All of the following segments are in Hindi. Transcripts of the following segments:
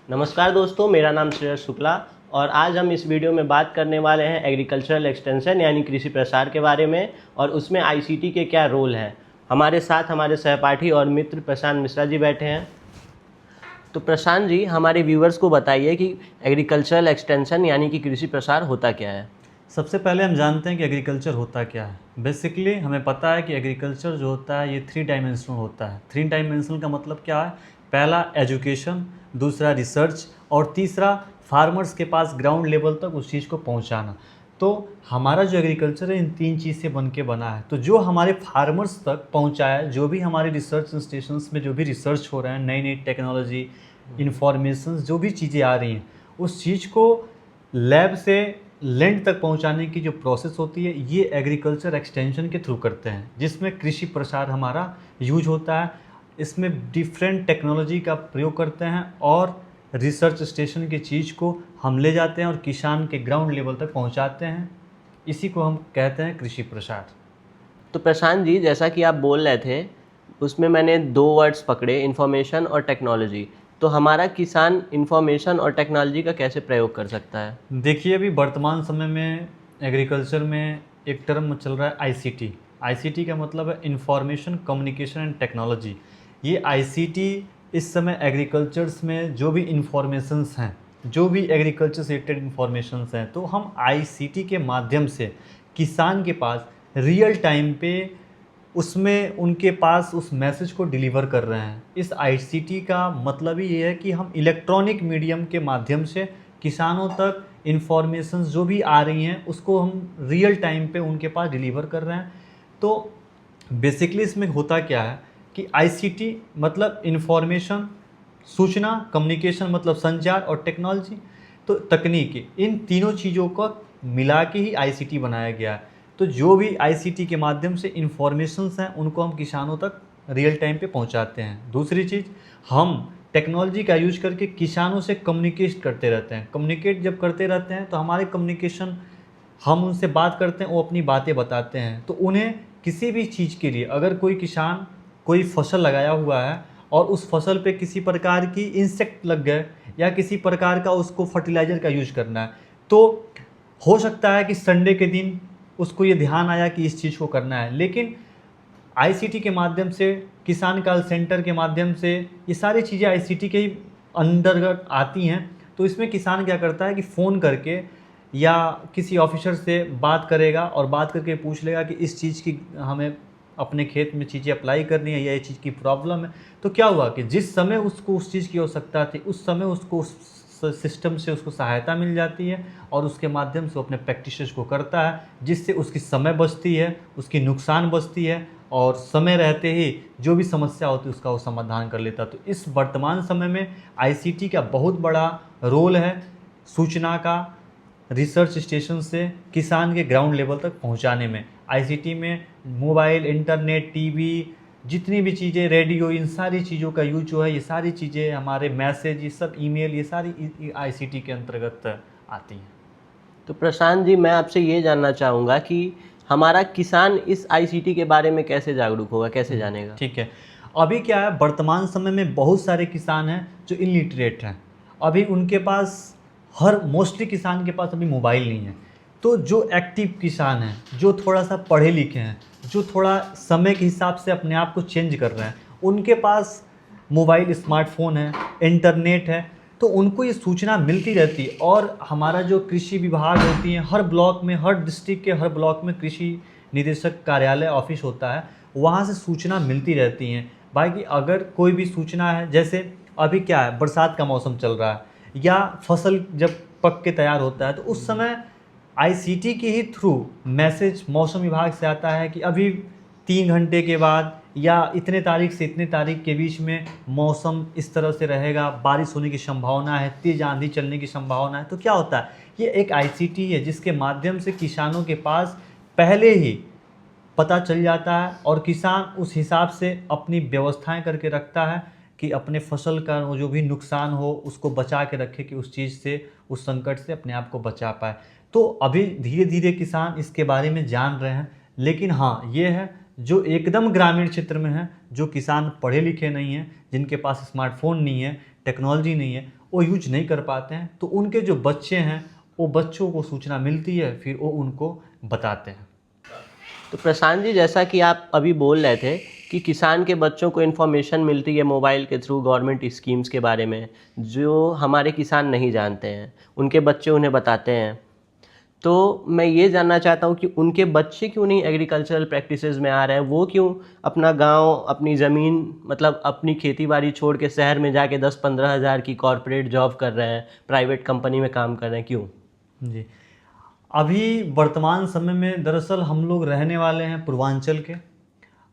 नमस्कार दोस्तों, मेरा नाम श्रेयस शुक्ला और आज हम इस वीडियो में बात करने वाले हैं एग्रीकल्चरल एक्सटेंशन यानी कृषि प्रसार के बारे में और उसमें आईसीटी के क्या रोल हैं। हमारे साथ हमारे सहपाठी और मित्र प्रशांत मिश्रा जी बैठे हैं। तो प्रशांत जी, हमारे व्यूवर्स को बताइए कि एग्रीकल्चरल एक्सटेंशन यानी कि कृषि प्रसार होता क्या है। सबसे पहले हम जानते हैं कि एग्रीकल्चर होता क्या है। बेसिकली हमें पता है कि एग्रीकल्चर जो होता है ये 3 डायमेंशनल होता है। 3 डायमेंशनल का मतलब क्या है? पहला एजुकेशन, दूसरा रिसर्च और तीसरा फार्मर्स के पास ग्राउंड लेवल तक उस चीज़ को पहुंचाना। तो हमारा जो एग्रीकल्चर है इन 3 चीज़ से बन के बना है। तो जो हमारे फार्मर्स तक पहुंचाया, जो भी हमारे रिसर्च इंस्टीट्यूशंस में जो भी रिसर्च हो रहे हैं, नई नई टेक्नोलॉजी, इंफॉर्मेशन जो भी चीज़ें आ रही हैं, उस चीज़ को लैब से लैंड तक पहुंचाने की जो प्रोसेस होती है ये एग्रीकल्चर एक्सटेंशन के थ्रू करते हैं, जिसमें कृषि प्रसार हमारा यूज होता है। इसमें डिफरेंट टेक्नोलॉजी का प्रयोग करते हैं और रिसर्च स्टेशन की चीज़ को हम ले जाते हैं और किसान के ग्राउंड लेवल तक पहुंचाते हैं। इसी को हम कहते हैं कृषि प्रसार। तो प्रशांत जी, जैसा कि आप बोल रहे थे उसमें मैंने 2 वर्ड्स पकड़े, इन्फॉर्मेशन और टेक्नोलॉजी। तो हमारा किसान इन्फॉर्मेशन और टेक्नोलॉजी का कैसे प्रयोग कर सकता है? देखिए, अभी वर्तमान समय में एग्रीकल्चर में एक टर्म चल रहा है आईसीटी। आईसीटी का मतलब है इंफॉर्मेशन कम्युनिकेशन एंड टेक्नोलॉजी। ये आईसीटी इस समय एग्रीकल्चर्स में जो भी इंफॉर्मेशंस हैं, जो भी एग्रीकल्चर से रिलेटेड इंफॉर्मेशंस हैं, तो हम आईसीटी के माध्यम से किसान के पास रियल टाइम पे उसमें उनके पास उस मैसेज को डिलीवर कर रहे हैं। इस आईसीटी का मतलब ही ये है कि हम इलेक्ट्रॉनिक मीडियम के माध्यम से किसानों तक इंफॉर्मेशन जो भी आ रही हैं उसको हम रियल टाइम पे उनके पास डिलीवर कर रहे हैं। तो बेसिकली इसमें होता क्या है कि आईसीटी मतलब इंफॉर्मेशन, सूचना, कम्युनिकेशन मतलब संचार और टेक्नोलॉजी, तो तकनीकी, इन तीनों चीज़ों को मिला के ही आईसीटी बनाया गया है। तो जो भी आईसीटी के माध्यम से इंफॉर्मेशंस हैं उनको हम किसानों तक रियल टाइम पे पहुंचाते हैं। दूसरी चीज़, हम टेक्नोलॉजी का यूज करके किसानों से कम्युनिकेट करते रहते हैं। कम्युनिकेट जब करते रहते हैं तो हमारे कम्युनिकेशन, हम उनसे बात करते हैं, वो अपनी बातें बताते हैं। तो उन्हें किसी भी चीज़ के लिए, अगर कोई किसान कोई फसल लगाया हुआ है और उस फसल पे किसी प्रकार की इंसेक्ट लग गए या किसी प्रकार का उसको फर्टिलाइज़र का यूज करना है, तो हो सकता है कि संडे के दिन उसको ये ध्यान आया कि इस चीज़ को करना है। लेकिन आईसीटी के माध्यम से, किसान कॉल सेंटर के माध्यम से, ये सारी चीज़ें आईसीटी के ही अंतर्गत आती हैं। तो इसमें किसान क्या करता है कि फ़ोन करके या किसी ऑफिसर से बात करेगा और बात करके पूछ लेगा कि इस चीज़ की हमें अपने खेत में चीज़ें अप्लाई करनी है या ये चीज़ की प्रॉब्लम है। तो क्या हुआ कि जिस समय उसको उस चीज़ की आवश्यकता थी उस समय उसको उस सिस्टम से उसको सहायता मिल जाती है और उसके माध्यम से वो अपने प्रैक्टिसेस को करता है, जिससे उसकी समय बचती है, उसकी नुकसान बचती है और समय रहते ही जो भी समस्या होती है उसका वो समाधान कर लेता है। तो इस वर्तमान समय में आईसीटी का बहुत बड़ा रोल है सूचना का रिसर्च स्टेशन से किसान के ग्राउंड लेवल तक पहुंचाने में। आईसीटी में मोबाइल, इंटरनेट, टीवी, जितनी भी चीज़ें, रेडियो, इन सारी चीज़ों का यूज जो है, ये सारी चीज़ें, हमारे मैसेज, ये सब ईमेल, ये सारी आईसीटी के अंतर्गत आती हैं। तो प्रशांत जी, मैं आपसे ये जानना चाहूँगा कि हमारा किसान इस आईसीटी के बारे में कैसे जागरूक होगा, कैसे जानेगा? ठीक है, अभी क्या है, वर्तमान समय में बहुत सारे किसान हैं जो इलिटरेट हैं। अभी उनके पास, हर मोस्टली किसान के पास अभी मोबाइल नहीं है। तो जो एक्टिव किसान हैं, जो थोड़ा सा पढ़े लिखे हैं, जो थोड़ा समय के हिसाब से अपने आप को चेंज कर रहे हैं, उनके पास मोबाइल, स्मार्टफोन है, इंटरनेट है, तो उनको ये सूचना मिलती रहती है। और हमारा जो कृषि विभाग होती है, हर ब्लॉक में, हर डिस्ट्रिक्ट के हर ब्लॉक में कृषि निदेशक कार्यालय ऑफिस होता है, वहाँ से सूचना मिलती रहती हैं। बाकी अगर कोई भी सूचना है, जैसे अभी क्या है, बरसात का मौसम चल रहा है या फसल जब पक के तैयार होता है, तो उस समय आईसीटी के ही थ्रू मैसेज मौसम विभाग से आता है कि अभी 3 घंटे के बाद या इतने तारीख से इतने तारीख के बीच में मौसम इस तरह से रहेगा, बारिश होने की संभावना है, तेज़ आंधी चलने की संभावना है। तो क्या होता है, ये एक आईसीटी है जिसके माध्यम से किसानों के पास पहले ही पता चल जाता है और किसान उस हिसाब से अपनी व्यवस्थाएं करके रखता है कि अपने फसल का वो जो भी नुकसान हो उसको बचा के रखे, कि उस चीज़ से, उस संकट से अपने आप को बचा पाए। तो अभी धीरे धीरे किसान इसके बारे में जान रहे हैं। लेकिन हाँ, ये है जो एकदम ग्रामीण क्षेत्र में हैं, जो किसान पढ़े लिखे नहीं हैं, जिनके पास स्मार्टफोन नहीं है, टेक्नोलॉजी नहीं है, वो यूज नहीं कर पाते हैं, तो उनके जो बच्चे हैं वो बच्चों को सूचना मिलती है, फिर वो उनको बताते हैं। तो प्रशांत जी, जैसा कि आप अभी बोल रहे थे कि किसान के बच्चों को इन्फॉर्मेशन मिलती है मोबाइल के थ्रू गवर्नमेंट स्कीम्स के बारे में, जो हमारे किसान नहीं जानते हैं, उनके बच्चे उन्हें बताते हैं। तो मैं ये जानना चाहता हूँ कि उनके बच्चे क्यों नहीं एग्रीकल्चरल प्रैक्टिसेस में आ रहे हैं? वो क्यों अपना गांव, अपनी ज़मीन, मतलब अपनी खेती बाड़ी छोड़ के शहर में जाके 10-15 हज़ार की कॉरपोरेट जॉब कर रहे हैं, प्राइवेट कंपनी में काम कर रहे हैं, क्यों? जी, अभी वर्तमान समय में दरअसल हम लोग रहने वाले हैं पूर्वांचल के,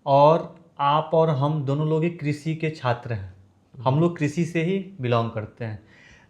और आप और हम दोनों लोग ही कृषि के छात्र हैं। हम लोग कृषि से ही बिलोंग करते हैं।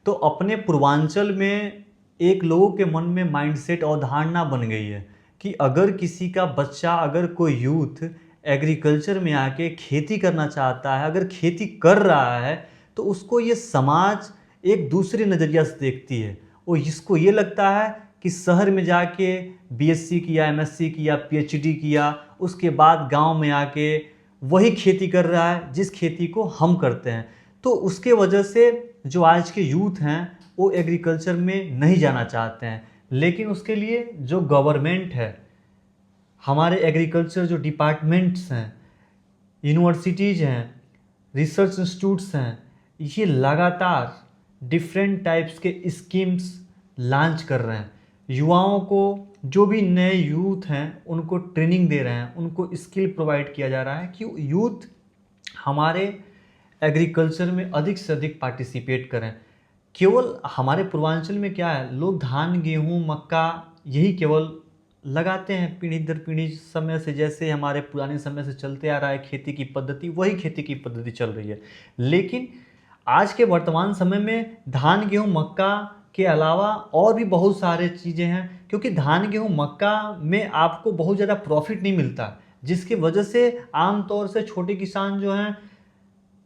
तो अपने पूर्वांचल में एक लोगों के मन में माइंडसेट अवधारणा बन गई है कि अगर किसी का बच्चा, अगर कोई यूथ एग्रीकल्चर में आके खेती करना चाहता है, अगर खेती कर रहा है, तो उसको ये समाज एक दूसरे नज़रिया से देखती है। वो इसको ये लगता है कि शहर में जाके बीएससी किया, एमएससी किया, पीएचडी किया, उसके बाद गांव में आके वही खेती कर रहा है जिस खेती को हम करते हैं। तो उसके वजह से जो आज के यूथ हैं वो एग्रीकल्चर में नहीं जाना चाहते हैं। लेकिन उसके लिए जो गवर्नमेंट है, हमारे एग्रीकल्चर जो डिपार्टमेंट्स हैं, यूनिवर्सिटीज़ हैं, रिसर्च इंस्टीट्यूट्स हैं, ये लगातार डिफरेंट टाइप्स के स्कीम्स लॉन्च कर रहे हैं। युवाओं को, जो भी नए यूथ हैं, उनको ट्रेनिंग दे रहे हैं, उनको स्किल प्रोवाइड किया जा रहा है कि यूथ हमारे एग्रीकल्चर में अधिक से अधिक पार्टिसिपेट करें। केवल हमारे पूर्वांचल में क्या है, लोग धान, गेहूँ, मक्का यही केवल लगाते हैं पीढ़ी दर पीढ़ी समय से, जैसे हमारे पुराने समय से चलते आ रहा है खेती की पद्धति, वही खेती की पद्धति चल रही है। लेकिन आज के वर्तमान समय में धान, गेहूँ, मक्का के अलावा और भी बहुत सारे चीज़ें हैं, क्योंकि धान, गेहूँ, मक्का में आपको बहुत ज़्यादा प्रॉफिट नहीं मिलता, जिसकी वजह से आमतौर से छोटे किसान जो हैं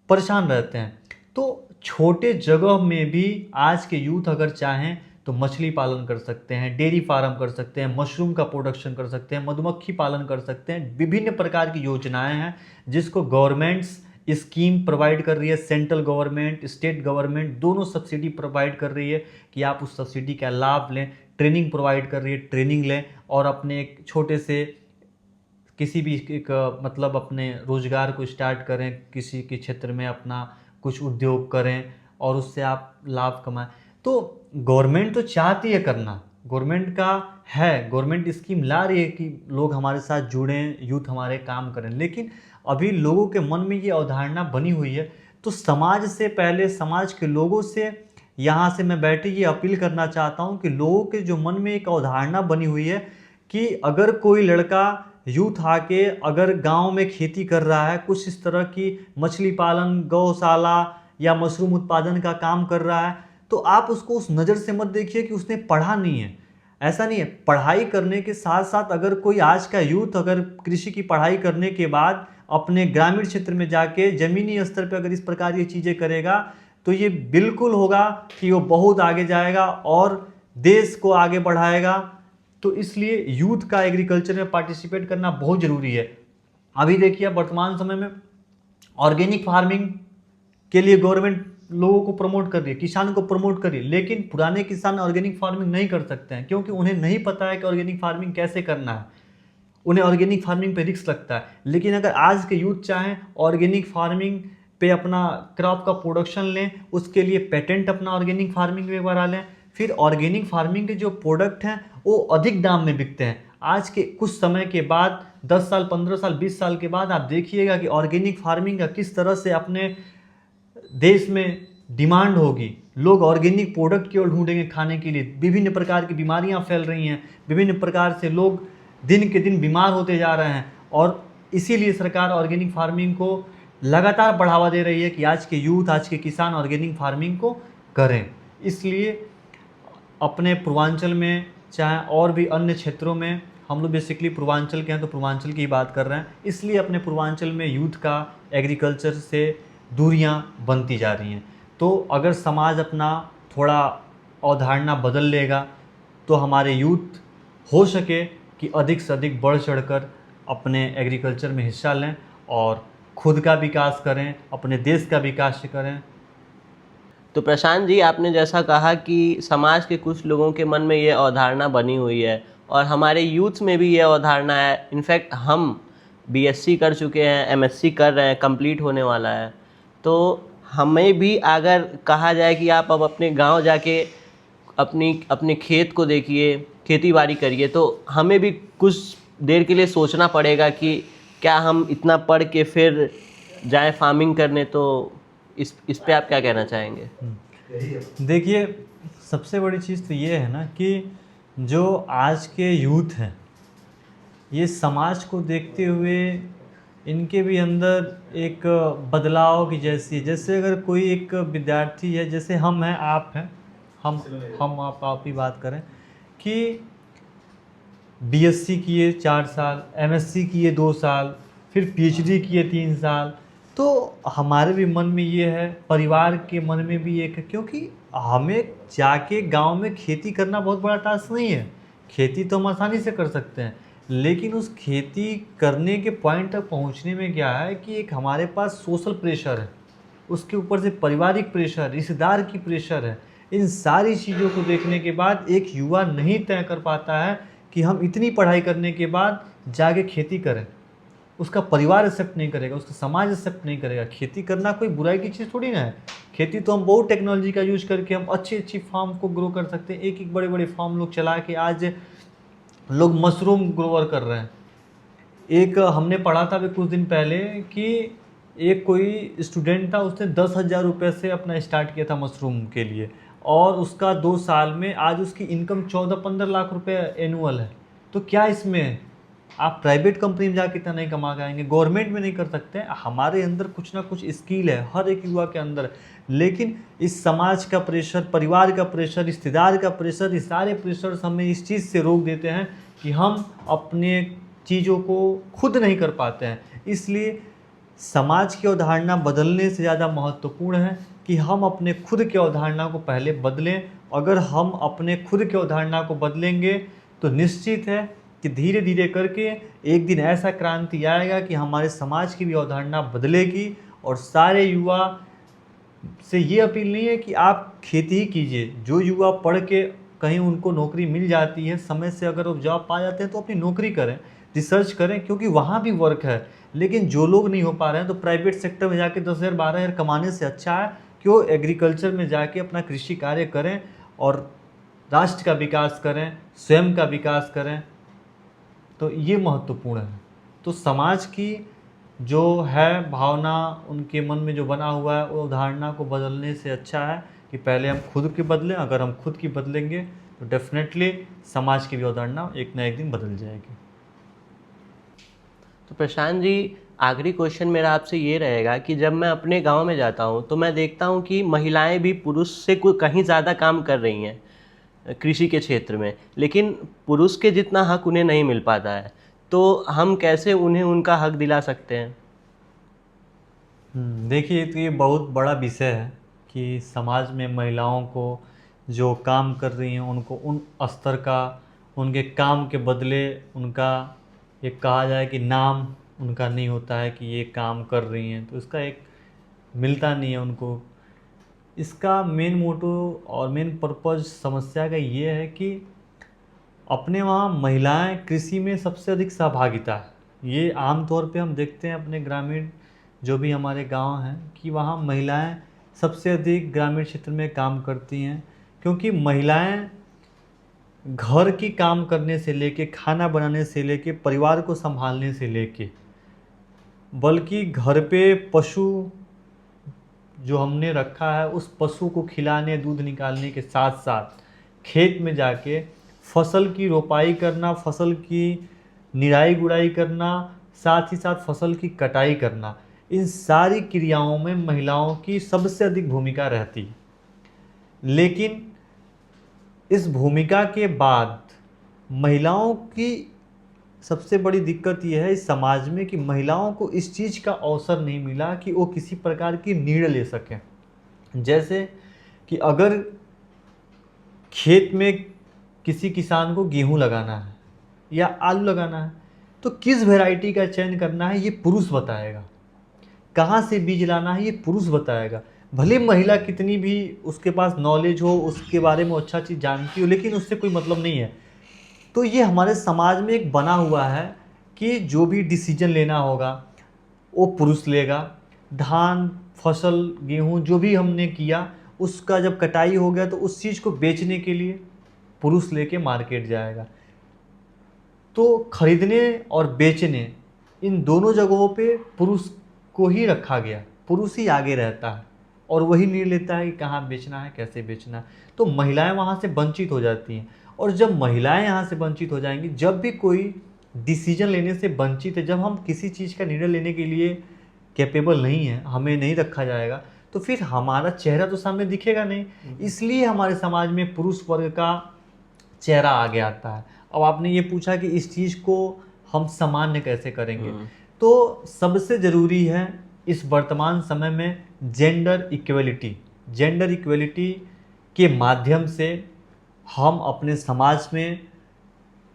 परेशान रहते हैं। तो छोटे जगह में भी आज के यूथ अगर चाहें तो मछली पालन कर सकते हैं, डेयरी फार्म कर सकते हैं, मशरूम का प्रोडक्शन कर सकते हैं, मधुमक्खी पालन कर सकते हैं। विभिन्न प्रकार की योजनाएं हैं जिसको गवर्नमेंट्स स्कीम प्रोवाइड कर रही है। सेंट्रल गवर्नमेंट, स्टेट गवर्नमेंट दोनों सब्सिडी प्रोवाइड कर रही है कि आप उस सब्सिडी का लाभ लें। ट्रेनिंग प्रोवाइड कर रही है, ट्रेनिंग लें और अपने एक छोटे से किसी भी एक मतलब अपने रोज़गार को स्टार्ट करें, किसी के क्षेत्र में अपना कुछ उद्योग करें और उससे आप लाभ कमाएं। तो गवर्नमेंट तो चाहती है करना, गवर्नमेंट का है, गवर्नमेंट स्कीम ला रही है कि लोग हमारे साथ जुड़ें, यूथ हमारे काम करें। लेकिन अभी लोगों के मन में ये अवधारणा बनी हुई है। तो समाज से पहले, समाज के लोगों से यहाँ से मैं बैठे ये अपील करना चाहता हूँ कि लोगों के जो मन में एक अवधारणा बनी हुई है कि अगर कोई लड़का यूथ आके अगर गांव में खेती कर रहा है, कुछ इस तरह की मछली पालन, गौशाला या मशरूम उत्पादन का काम कर रहा है, तो आप उसको उस नज़र से मत देखिए कि उसने पढ़ा नहीं है। ऐसा नहीं है, पढ़ाई करने के साथ साथ अगर कोई आज का यूथ अगर कृषि की पढ़ाई करने के बाद अपने ग्रामीण क्षेत्र में जाके ज़मीनी स्तर पर अगर इस प्रकार ये चीज़ें करेगा तो ये बिल्कुल होगा कि वो बहुत आगे जाएगा और देश को आगे बढ़ाएगा। तो इसलिए यूथ का एग्रीकल्चर में पार्टिसिपेट करना बहुत ज़रूरी है। अभी देखिए वर्तमान समय में ऑर्गेनिक फार्मिंग के लिए गवर्नमेंट लोगों को प्रमोट कर रही है, किसान को प्रमोट कर रही है, लेकिन पुराने किसान ऑर्गेनिक फार्मिंग नहीं कर सकते हैं क्योंकि उन्हें नहीं पता है कि ऑर्गेनिक फार्मिंग कैसे करना है। उन्हें ऑर्गेनिक फार्मिंग पे रिस्क लगता है। लेकिन अगर आज के यूथ चाहें ऑर्गेनिक फार्मिंग पे अपना क्रॉप का प्रोडक्शन लें, उसके लिए पेटेंट अपना ऑर्गेनिक फार्मिंग में बना लें, फिर ऑर्गेनिक फार्मिंग के जो प्रोडक्ट हैं वो अधिक दाम में बिकते हैं। आज के कुछ समय के बाद 10 साल, 15 साल, 20 साल के बाद आप देखिएगा कि ऑर्गेनिक फार्मिंग का किस तरह से अपने देश में डिमांड होगी। लोग ऑर्गेनिक प्रोडक्ट की ओर ढूंढेंगे खाने के लिए। विभिन्न प्रकार की बीमारियां फैल रही हैं, विभिन्न प्रकार से लोग दिन के दिन बीमार होते जा रहे हैं और इसीलिए सरकार ऑर्गेनिक फार्मिंग को लगातार बढ़ावा दे रही है कि आज के यूथ, आज के किसान ऑर्गेनिक फार्मिंग को करें। इसलिए अपने पूर्वांचल में चाहे और भी अन्य क्षेत्रों में, हम लोग बेसिकली पूर्वांचल के हैं तो पूर्वांचल की बात कर रहे हैं, इसलिए अपने पूर्वांचल में यूथ का एग्रीकल्चर से दूरियां बनती जा रही हैं। तो अगर समाज अपना थोड़ा अवधारणा बदल लेगा तो हमारे यूथ हो सके कि अधिक से अधिक बढ़ चढ़कर अपने एग्रीकल्चर में हिस्सा लें और खुद का विकास करें, अपने देश का विकास करें। तो प्रशांत जी, आपने जैसा कहा कि समाज के कुछ लोगों के मन में ये अवधारणा बनी हुई है और हमारे यूथ में भी ये अवधारणा है। इनफैक्ट हम बीएससी कर चुके हैं, एमएससी कर रहे हैं, कंप्लीट होने वाला है। तो हमें भी अगर कहा जाए कि आप अब अपने गांव जाके अपने खेत को देखिए, खेती बाड़ी करिए, तो हमें भी कुछ देर के लिए सोचना पड़ेगा कि क्या हम इतना पढ़ के फिर जाएं फार्मिंग करने। तो इस पे आप क्या कहना चाहेंगे? देखिए, सबसे बड़ी चीज़ तो ये है ना कि जो आज के यूथ हैं, ये समाज को देखते हुए इनके भी अंदर एक बदलाव की जैसी है। जैसे अगर कोई एक विद्यार्थी है, जैसे हम हैं, आप हैं, हम आप ही बात करें कि बीएससी किए 4 साल, एमएससी किए 2 साल, फिर पीएचडी किए 3 साल, तो हमारे भी मन में ये है, परिवार के मन में भी एक है, क्योंकि हमें जाके गांव में खेती करना बहुत बड़ा टास्क नहीं है। खेती तो हम आसानी से कर सकते हैं, लेकिन उस खेती करने के पॉइंट तक पहुंचने में क्या है कि एक हमारे पास सोशल प्रेशर है, उसके ऊपर से पारिवारिक प्रेशर, रिश्तेदार की प्रेशर है। इन सारी चीज़ों को देखने के बाद एक युवा नहीं तय कर पाता है कि हम इतनी पढ़ाई करने के बाद जाके खेती करें। उसका परिवार एक्सेप्ट नहीं करेगा, उसका समाज एक्सेप्ट नहीं करेगा। खेती करना कोई बुराई की चीज़ थोड़ी ना है। खेती तो हम बहुत टेक्नोलॉजी का यूज करके हम अच्छी अच्छी फार्म को ग्रो कर सकते हैं। एक एक बड़े बड़े फार्म लोग चला के आज लोग मशरूम ग्रोवर कर रहे हैं। एक हमने पढ़ा था अभी कुछ दिन पहले कि एक कोई स्टूडेंट था, उसने 10,000 रुपये से अपना स्टार्ट किया था मशरूम के लिए, और उसका 2 साल में आज उसकी इनकम 14-15 लाख रुपए एनुअल है। तो क्या इसमें आप प्राइवेट कंपनी में जाके इतना नहीं कमा पाएंगे, गवर्नमेंट में नहीं कर सकते। हमारे अंदर कुछ ना कुछ स्किल है, हर एक युवा के अंदर, लेकिन इस समाज का प्रेशर, परिवार का प्रेशर, रिश्तेदार का प्रेशर, ये सारे प्रेशर्स हमें इस चीज़ से रोक देते हैं कि हम अपने चीज़ों को खुद नहीं कर पाते हैं। इसलिए समाज की अवधारणा बदलने से ज़्यादा महत्वपूर्ण है कि हम अपने खुद की अवधारणा को पहले बदलें। अगर हम अपने खुद की अवधारणा को बदलेंगे तो निश्चित है कि धीरे धीरे करके एक दिन ऐसा क्रांति आएगा कि हमारे समाज की भी अवधारणा बदलेगी। और सारे युवा से ये अपील नहीं है कि आप खेती ही कीजिए। जो युवा पढ़ के कहीं उनको नौकरी मिल जाती है, समय से अगर वो जॉब पा जाते हैं तो अपनी नौकरी करें, रिसर्च करें, क्योंकि वहाँ भी वर्क है। लेकिन जो लोग नहीं हो पा रहे हैं तो प्राइवेट सेक्टर में जाके 10,000 12,000 कमाने से अच्छा है कि वो एग्रीकल्चर में जाके अपना कृषि कार्य करें और राष्ट्र का विकास करें, स्वयं का विकास करें। तो ये महत्वपूर्ण है। तो समाज की जो है भावना, उनके मन में जो बना हुआ है, वो धारणा को बदलने से अच्छा है कि पहले हम खुद की बदलें। अगर हम खुद की बदलेंगे तो डेफिनेटली समाज की भी अवधारणा एक ना एक दिन बदल जाएगी। तो प्रशांत जी, आखिरी क्वेश्चन मेरा आपसे ये रहेगा कि जब मैं अपने गांव में जाता हूं तो मैं देखता हूं कि महिलाएं भी पुरुष से कहीं ज़्यादा काम कर रही हैं कृषि के क्षेत्र में, लेकिन पुरुष के जितना हक उन्हें नहीं मिल पाता है। तो हम कैसे उन्हें उनका हक दिला सकते हैं? देखिए, तो ये बहुत बड़ा विषय है कि समाज में महिलाओं को जो काम कर रही हैं उनको उन स्तर का, उनके काम के बदले उनका एक कहा जाए कि नाम उनका नहीं होता है कि ये काम कर रही हैं, तो इसका एक मिलता नहीं है उनको। इसका मेन मोटो और मेन पर्पज़ समस्या का ये है कि अपने वहाँ महिलाएं कृषि में सबसे अधिक सहभागिता है। ये आम तौर पे हम देखते हैं अपने ग्रामीण जो भी हमारे गांव हैं कि वहाँ महिलाएं सबसे अधिक ग्रामीण क्षेत्र में काम करती हैं, क्योंकि महिलाएं घर की काम करने से लेके, खाना बनाने से लेके, परिवार को संभालने से लेके, बल्कि घर पे पशु जो हमने रखा है उस पशु को खिलाने, दूध निकालने के साथ साथ खेत में जाके फसल की रोपाई करना, फसल की निराई गुड़ाई करना, साथ ही साथ फसल की कटाई करना, इन सारी क्रियाओं में महिलाओं की सबसे अधिक भूमिका रहती है। लेकिन इस भूमिका के बाद महिलाओं की सबसे बड़ी दिक्कत यह है इस समाज में कि महिलाओं को इस चीज़ का अवसर नहीं मिला कि वो किसी प्रकार की निर्णय ले सकें। जैसे कि अगर खेत में किसी किसान को गेहूं लगाना है या आलू लगाना है, तो किस वैरायटी का चयन करना है ये पुरुष बताएगा, कहाँ से बीज लाना है ये पुरुष बताएगा। भले महिला कितनी भी उसके पास नॉलेज हो, उसके बारे में अच्छा चीज़ जानती हो, लेकिन उससे कोई मतलब नहीं है। तो ये हमारे समाज में एक बना हुआ है कि जो भी डिसीजन लेना होगा वो पुरुष लेगा। धान, फसल, गेहूँ जो भी हमने किया उसका जब कटाई हो गया तो उस चीज़ को बेचने के लिए पुरुष लेके मार्केट जाएगा। तो खरीदने और बेचने इन दोनों जगहों पे पुरुष को ही रखा गया, पुरुष ही आगे रहता है और वही निर्णय लेता है कि कहाँ बेचना है, कैसे बेचना है। तो महिलाएं वहाँ से वंचित हो जाती हैं, और जब महिलाएं यहाँ से वंचित हो जाएंगी, जब भी कोई डिसीजन लेने से वंचित है, जब हम किसी चीज़ का निर्णय लेने के लिए कैपेबल नहीं है, हमें नहीं रखा जाएगा, तो फिर हमारा चेहरा तो सामने दिखेगा नहीं। इसलिए हमारे समाज में पुरुष वर्ग का चेहरा आगे आता है। अब आपने ये पूछा कि इस चीज़ को हम सामान्य कैसे करेंगे, तो सबसे ज़रूरी है इस वर्तमान समय में जेंडर इक्वलिटी। जेंडर इक्वलिटी के माध्यम से हम अपने समाज में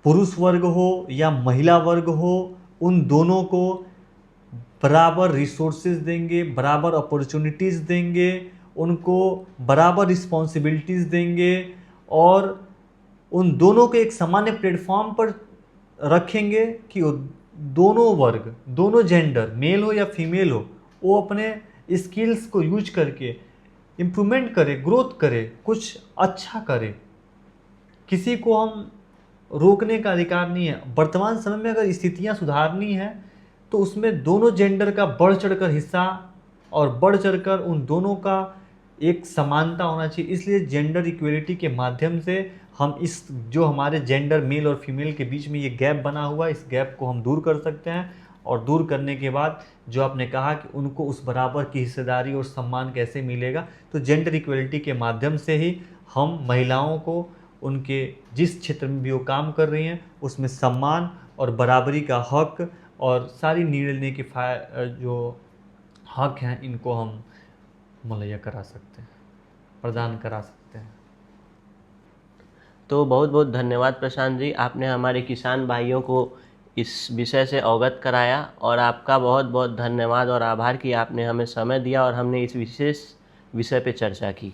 पुरुष वर्ग हो या महिला वर्ग हो, उन दोनों को बराबर रिसोर्सेज देंगे, बराबर अपॉर्चुनिटीज़ देंगे, उनको बराबर रिस्पॉन्सिबिलिटीज़ देंगे, और उन दोनों को एक सामान्य प्लेटफॉर्म पर रखेंगे कि वो दोनों वर्ग, दोनों जेंडर, मेल हो या फीमेल हो, वो अपने स्किल्स को यूज करके इम्प्रूवमेंट करे, ग्रोथ करे, कुछ अच्छा करे। किसी को हम रोकने का अधिकार नहीं है। वर्तमान समय में अगर स्थितियां सुधारनी है तो उसमें दोनों जेंडर का बढ़ चढ़कर हिस्सा और बढ़ चढ़कर उन दोनों का एक समानता होना चाहिए। इसलिए जेंडर इक्वलिटी के माध्यम से हम इस जो हमारे जेंडर मेल और फीमेल के बीच में ये गैप बना हुआ है, इस गैप को हम दूर कर सकते हैं। और दूर करने के बाद जो आपने कहा कि उनको उस बराबर की हिस्सेदारी और सम्मान कैसे मिलेगा, तो जेंडर इक्वलिटी के माध्यम से ही हम महिलाओं को उनके जिस क्षेत्र में भी वो काम कर रही हैं उसमें सम्मान और बराबरी का हक और सारी निर्णय लेने के जो हक हैं इनको हम मुहैया करा सकते हैं, प्रदान करा सकते हैं। तो बहुत बहुत धन्यवाद प्रशांत जी, आपने हमारे किसान भाइयों को इस विषय से अवगत कराया, और आपका बहुत बहुत धन्यवाद और आभार कि आपने हमें समय दिया और हमने इस विशेष विषय पे चर्चा की।